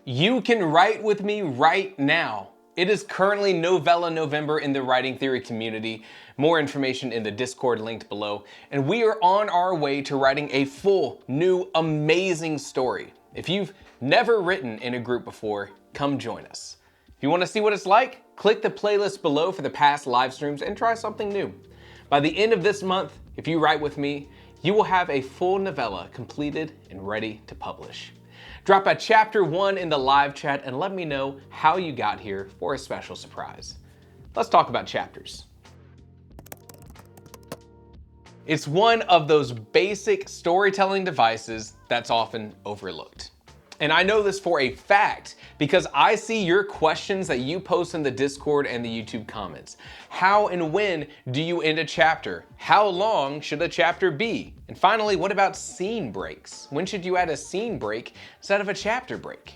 You can write with me right now. It is currently Novella November in the writing theory community. More information in the Discord linked below. And we are on our way to writing a full, new, amazing story. If you've never written in a group before, come join us. If you want to see what it's like, click the playlist below for the past live streams and try something new. By the end of this month, if you write with me, you will have a full novella completed and ready to publish. Drop a chapter 1 in the live chat and let me know how you got here for a special surprise. Let's talk about chapters. It's one of those basic storytelling devices that's often overlooked. And I know this for a fact because I see your questions that you post in the Discord and the YouTube comments. How and when do you end a chapter? How long should a chapter be? And finally, what about scene breaks? When should you add a scene break instead of a chapter break?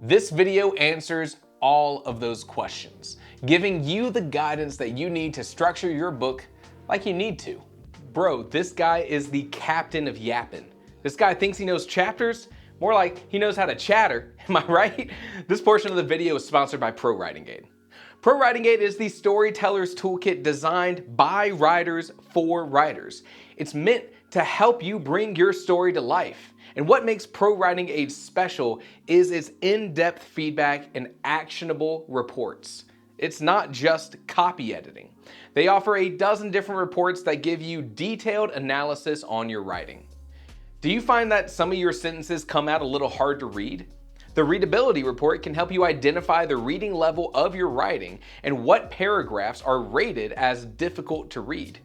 This video answers all of those questions, giving you the guidance that you need to structure your book like you need to. Bro, this guy is the captain of yapping. This guy thinks he knows chapters. More like he knows how to chatter, am I right? This portion of the video is sponsored by ProWritingAid. ProWritingAid is the storyteller's toolkit designed by writers for writers. It's meant to help you bring your story to life. And what makes ProWritingAid special is its in-depth feedback and actionable reports. It's not just copy editing. They offer a dozen different reports that give you detailed analysis on your writing. Do you find that some of your sentences come out a little hard to read? The readability report can help you identify the reading level of your writing and what paragraphs are rated as difficult to read.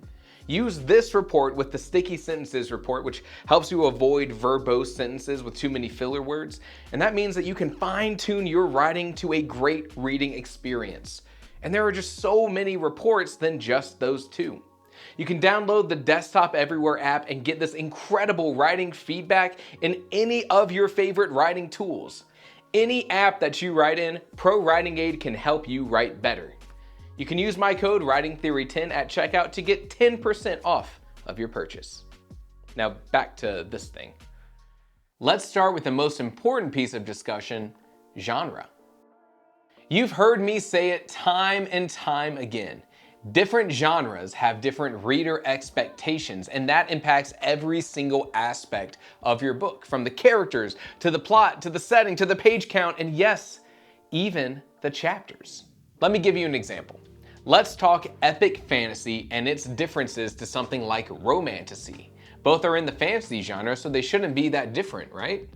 Use this report with the sticky sentences report, which helps you avoid verbose sentences with too many filler words. And that means that you can fine-tune your writing to a great reading experience. And there are just so many reports than just those two. You can download the Desktop Everywhere app and get this incredible writing feedback in any of your favorite writing tools. Any app that you write in, ProWritingAid can help you write better. You can use my code WritingTheory10 at checkout to get 10% off of your purchase. Now back to this thing. Let's start with the most important piece of discussion, genre. You've heard me say it time and time again. Different genres have different reader expectations, and that impacts every single aspect of your book, from the characters, to the plot, to the setting, to the page count, and yes, even the chapters. Let me give you an example. Let's talk epic fantasy and its differences to something like romantasy. Both are in the fantasy genre, so they shouldn't be that different, right?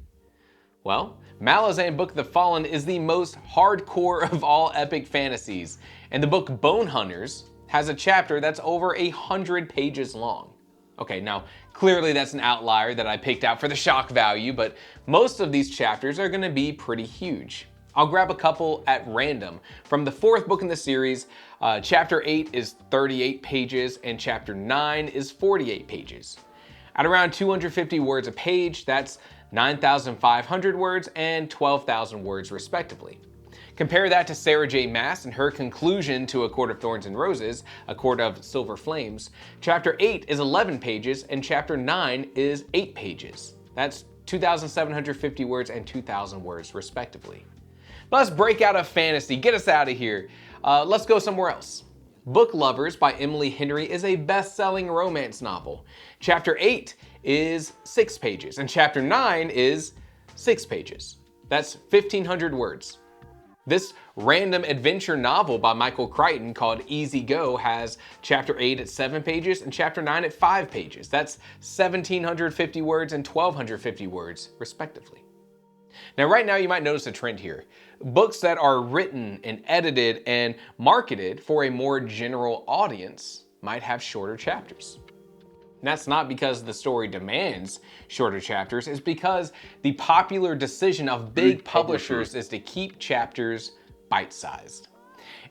Well, Malazan Book of the Fallen is the most hardcore of all epic fantasies, and the book Bone Hunters has a chapter that's over 100 pages long. Okay, now clearly that's an outlier that I picked out for the shock value, but most of these chapters are gonna be pretty huge. I'll grab a couple at random. From the 4th book in the series, chapter 8 is 38 pages and chapter 9 is 48 pages. At around 250 words a page, that's 9,500 words and 12,000 words respectively. Compare that to Sarah J. Maas and her conclusion to A Court of Thorns and Roses, A Court of Silver Flames. Chapter 8 is 11 pages and chapter 9 is 8 pages. That's 2,750 words and 2,000 words respectively. Let's break out of fantasy, get us out of here. Let's go somewhere else. Book Lovers by Emily Henry is a best-selling romance novel. Chapter 8 is 6 pages and chapter 9 is 6 pages. That's 1,500 words. This random adventure novel by Michael Crichton called Easy Go has chapter 8 at 7 pages and chapter 9 at 5 pages. That's 1,750 words and 1,250 words, respectively. Now, right now, you might notice a trend here. Books that are written and edited and marketed for a more general audience might have shorter chapters. And that's not because the story demands shorter chapters, it's because the popular decision of big publishers is to keep chapters bite-sized.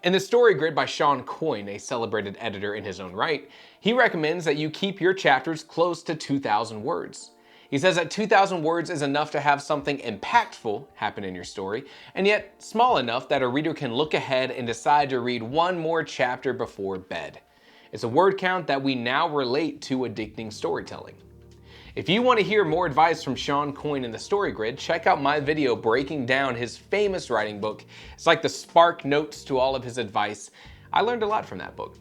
In the Story Grid by Sean Coyne, a celebrated editor in his own right, he recommends that you keep your chapters close to 2,000 words. He says that 2,000 words is enough to have something impactful happen in your story, and yet small enough that a reader can look ahead and decide to read one more chapter before bed. It's a word count that we now relate to addicting storytelling. If you want to hear more advice from Shawn Coyne in the Story Grid, check out my video breaking down his famous writing book. It's like the Spark Notes to all of his advice. I learned a lot from that book.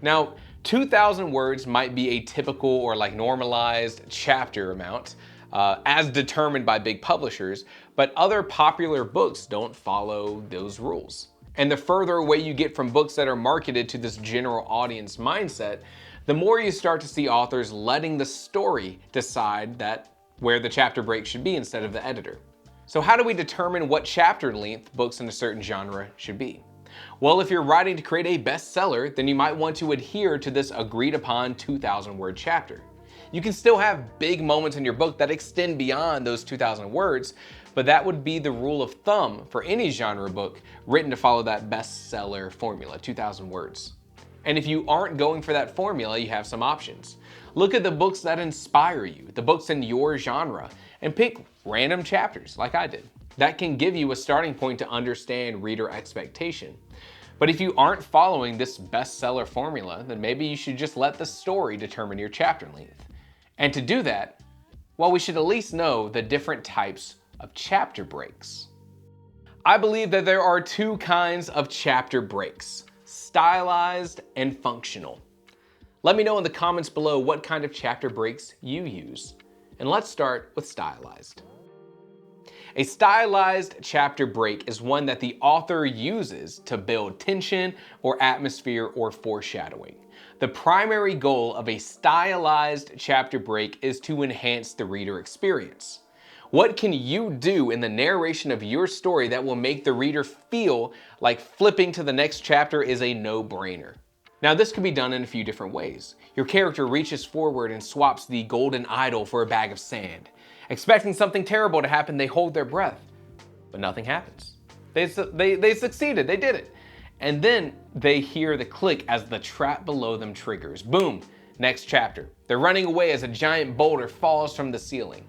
Now, 2,000 words might be a typical or like normalized chapter amount, as determined by big publishers, but other popular books don't follow those rules. And the further away you get from books that are marketed to this general audience mindset, the more you start to see authors letting the story decide that where the chapter break should be instead of the editor. So how do we determine what chapter length books in a certain genre should be? Well, if you're writing to create a bestseller, then you might want to adhere to this agreed upon 2,000 word chapter. You can still have big moments in your book that extend beyond those 2,000 words, but that would be the rule of thumb for any genre book written to follow that bestseller formula, 2,000 words. And if you aren't going for that formula, you have some options. Look at the books that inspire you, the books in your genre, and pick random chapters like I did. That can give you a starting point to understand reader expectation. But if you aren't following this bestseller formula, then maybe you should just let the story determine your chapter length. And to do that, well, we should at least know the different types of chapter breaks. I believe that there are two kinds of chapter breaks: stylized and functional. Let me know in the comments below what kind of chapter breaks you use. And let's start with stylized. A stylized chapter break is one that the author uses to build tension or atmosphere or foreshadowing. The primary goal of a stylized chapter break is to enhance the reader experience. What can you do in the narration of your story that will make the reader feel like flipping to the next chapter is a no-brainer? Now, this can be done in a few different ways. Your character reaches forward and swaps the golden idol for a bag of sand. Expecting something terrible to happen, they hold their breath, but nothing happens. They succeeded, they did it. And then they hear the click as the trap below them triggers. Boom, next chapter. They're running away as a giant boulder falls from the ceiling.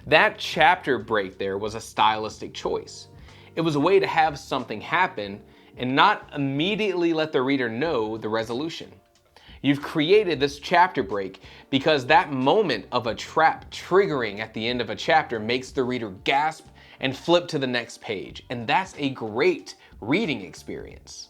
That chapter break there was a stylistic choice. It was a way to have something happen and not immediately let the reader know the resolution. You've created this chapter break because that moment of a trap triggering at the end of a chapter makes the reader gasp and flip to the next page. And that's a great reading experience.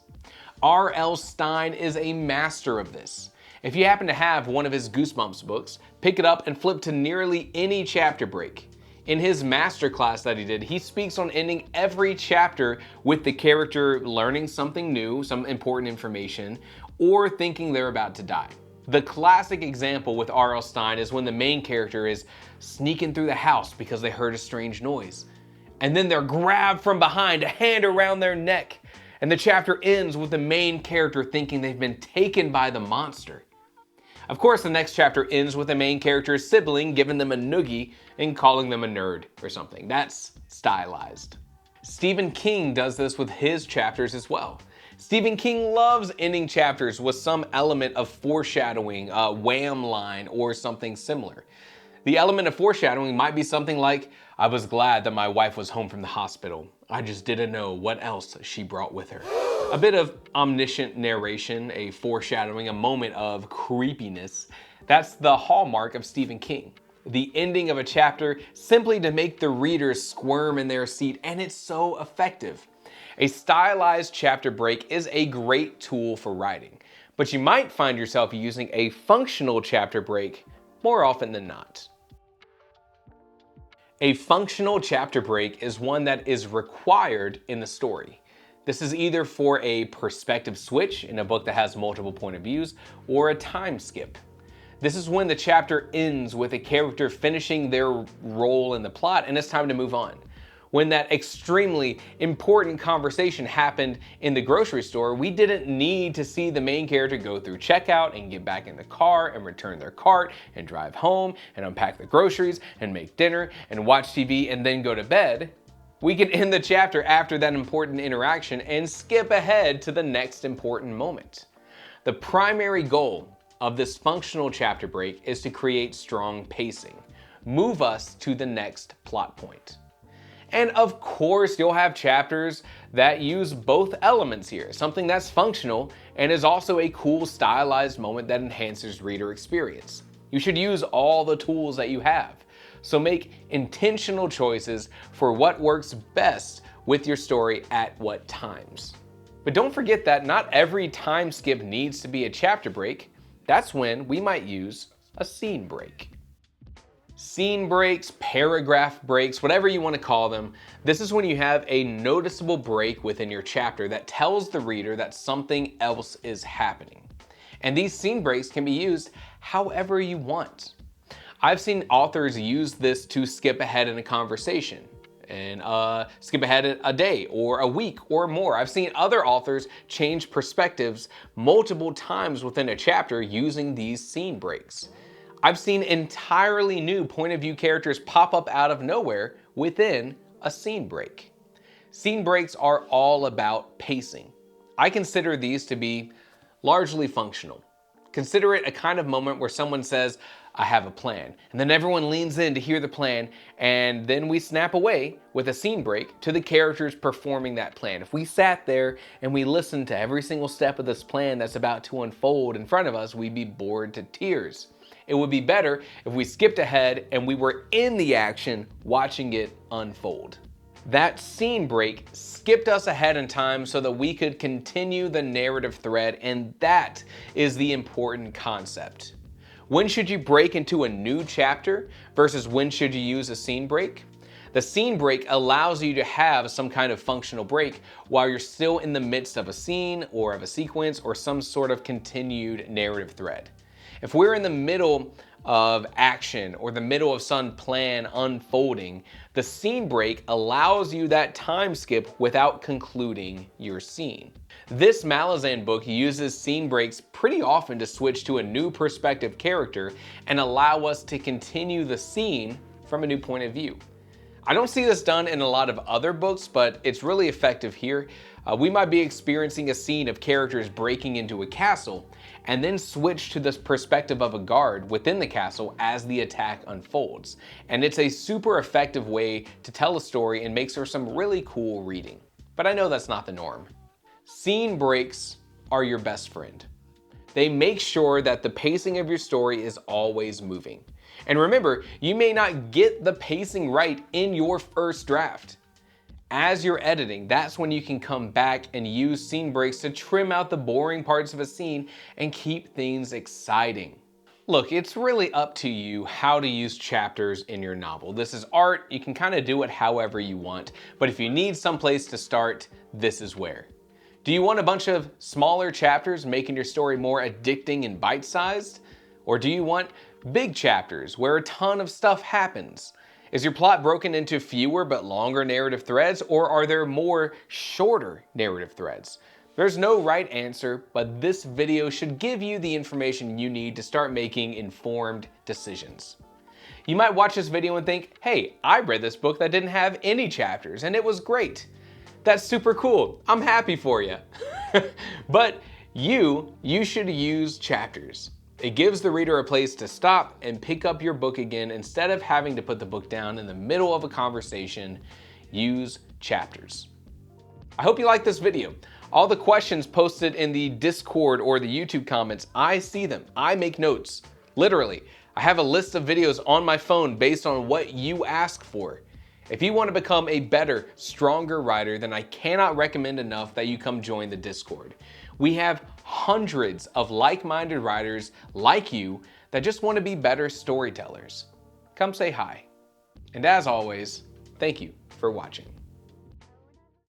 R.L. Stine is a master of this. If you happen to have one of his Goosebumps books, pick it up and flip to nearly any chapter break. In his masterclass that he did, he speaks on ending every chapter with the character learning something new, some important information, or thinking they're about to die. The classic example with R.L. Stine is when the main character is sneaking through the house because they heard a strange noise. And then they're grabbed from behind, a hand around their neck. And the chapter ends with the main character thinking they've been taken by the monster. Of course, the next chapter ends with the main character's sibling giving them a noogie and calling them a nerd or something. That's stylized. Stephen King does this with his chapters as well. Stephen King loves ending chapters with some element of foreshadowing, a wham line, or something similar. The element of foreshadowing might be something like, "I was glad that my wife was home from the hospital. I just didn't know what else she brought with her." A bit of omniscient narration, a foreshadowing, a moment of creepiness. That's the hallmark of Stephen King. The ending of a chapter simply to make the reader squirm in their seat, and it's so effective. A stylized chapter break is a great tool for writing, but you might find yourself using a functional chapter break more often than not. A functional chapter break is one that is required in the story. This is either for a perspective switch in a book that has multiple point of views or a time skip. This is when the chapter ends with a character finishing their role in the plot and it's time to move on. When that extremely important conversation happened in the grocery store, we didn't need to see the main character go through checkout and get back in the car and return their cart and drive home and unpack the groceries and make dinner and watch TV and then go to bed. We can end the chapter after that important interaction and skip ahead to the next important moment. The primary goal of this functional chapter break is to create strong pacing, move us to the next plot point. And of course, you'll have chapters that use both elements here, something that's functional and is also a cool stylized moment that enhances reader experience. You should use all the tools that you have. So make intentional choices for what works best with your story at what times. But don't forget that not every time skip needs to be a chapter break. That's when we might use a scene break. Scene breaks, paragraph breaks, whatever you want to call them, this is when you have a noticeable break within your chapter that tells the reader that something else is happening. And these scene breaks can be used however you want. I've seen authors use this to skip ahead in a conversation and skip ahead a day or a week or more. I've seen other authors change perspectives multiple times within a chapter using these scene breaks. I've seen entirely new point of view characters pop up out of nowhere within a scene break. Scene breaks are all about pacing. I consider these to be largely functional. Consider it a kind of moment where someone says, I have a plan, and then everyone leans in to hear the plan, and then we snap away with a scene break to the characters performing that plan. If we sat there and we listened to every single step of this plan that's about to unfold in front of us, we'd be bored to tears. It would be better if we skipped ahead and we were in the action watching it unfold. That scene break skipped us ahead in time so that we could continue the narrative thread, and that is the important concept. When should you break into a new chapter versus when should you use a scene break? The scene break allows you to have some kind of functional break while you're still in the midst of a scene or of a sequence or some sort of continued narrative thread. If we're in the middle of action or the middle of some plan unfolding, the scene break allows you that time skip without concluding your scene. This Malazan book uses scene breaks pretty often to switch to a new perspective character and allow us to continue the scene from a new point of view. I don't see this done in a lot of other books, but it's really effective here. We might be experiencing a scene of characters breaking into a castle and then switch to this perspective of a guard within the castle as the attack unfolds. And it's a super effective way to tell a story and makes for some really cool reading. But I know that's not the norm. Scene breaks are your best friend. They make sure that the pacing of your story is always moving. And remember, you may not get the pacing right in your first draft. As you're editing, that's when you can come back and use scene breaks to trim out the boring parts of a scene and keep things exciting. Look, it's really up to you how to use chapters in your novel. This is art, you can kind of do it however you want, but if you need some place to start, this is where. Do you want a bunch of smaller chapters making your story more addicting and bite-sized? Or do you want big chapters where a ton of stuff happens? Is your plot broken into fewer but longer narrative threads, or are there more shorter narrative threads? There's no right answer, but this video should give you the information you need to start making informed decisions. You might watch this video and think, hey, I read this book that didn't have any chapters and it was great. That's super cool. I'm happy for you. But you should use chapters. It gives the reader a place to stop and pick up your book again instead of having to put the book down in the middle of a conversation. Use chapters. I hope you liked this video. All the questions posted in the Discord or the YouTube comments, I see them. I make notes. Literally, I have a list of videos on my phone based on what you ask for. If you want to become a better, stronger writer, then I cannot recommend enough that you come join the Discord. We have hundreds of like-minded writers like you that just want to be better storytellers. Come say hi. And as always, thank you for watching.